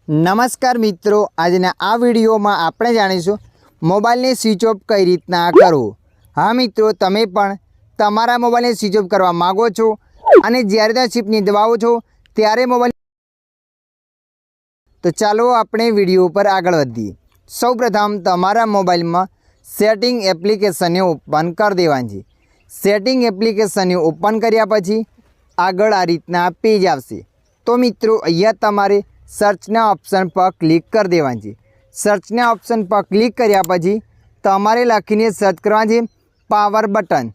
नमस्कार मित्रों, આજના આ વિડીયોમાં આપણે જાણીશું મોબાઈલને સ્વિચ ઓફ કઈ રીતના કરવું। હા મિત્રો, તમે પણ તમારા મોબાઈલને સ્વિચ ઓફ કરવા માંગો છો અને જ્યારે તમે ચિપને દબાવો છો ત્યારે મોબાઈલ તો ચાલો આપણે વિડીયો પર આગળ વધીએ। સૌપ્રથમ તમારા મોબાઈલમાં સેટિંગ એપ્લિકેશનને ઓપન કરી દેવાની છે। સેટિંગ એપ્લિકેશનને ઓપન કર્યા પછી આગળ આ રીતના પેજ આવશે। તો મિત્રો અહીંયા તમારે सर्चना ऑप्शन पर क्लिक कर देवानी छे। सर्चना ऑप्शन पर क्लिक कर्या पछी तमारे लखीने सर्च करवानुं छे पावर बटन।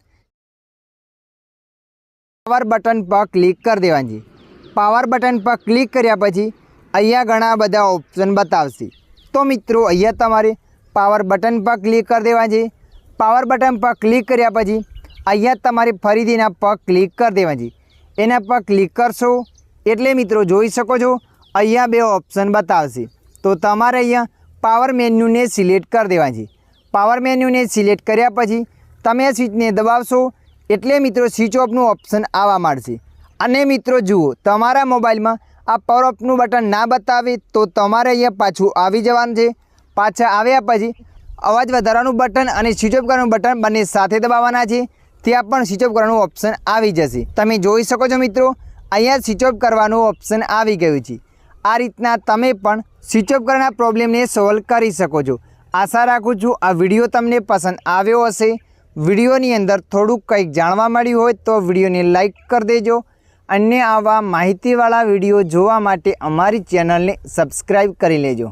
पावर बटन पर क्लिक कर देवानी छे। पावर बटन पर क्लिक कर्या पछी अहींया घणा बधा ऑप्शन बतावशे। तो मित्रों अहींया तमारे पावर बटन पर क्लिक कर देवानी छे। पावर बटन पर क्लिक कर्या पछी अहींया तमारे फरीथी एना पर क्लिक कर देवानी छे। एना पर क्लिक करशो एटले मित्रों जोई शको छो अहींया बे ऑप्शन बतावशे। तो तमारे अहींया पावर मेन्यू ने सिलेक्ट कर देवानी छे। पावर मेन्यू ने सिलेक्ट कर्या पछी तमे स्विचने दबावशो एटले मित्रों स्विच ऑफनुं ऑप्शन आवा माळशे। अने मित्रों जुओ, तमारा मोबाइलमां आ पावर ऑफनुं बटन ना बतावे तो तमारे अहींया पाछुं आवी जवानुं छे। पाछा आव्या पछी अवाज वधारवानुं बटन अने स्विच ऑफ करवानुं बटन बंने साथे दबाववाना छे। त्यां पण स्विच ऑफ करवानुं ऑप्शन आवी जशे। तमे जोई शको छो मित्रों, अहींया स्विच ऑफ करवानुं ऑप्शन आवी गयुं छे। आ रीतना तमे पण स्विच ऑफ करना प्रॉब्लम ने सॉल्व करी सको छो। आशा राखुं छुं आ विडियो तमने पसंद आव्यो हशे। विडियोनी अंदर थोड़ुंक कंईक जाणवा मळ्युं होय तो विडियोने लाइक कर देजो। अन्य आवा माहितीवाळा विडियो जोवा माटे अमारी चेनलने सब्सक्राइब करी लेजो।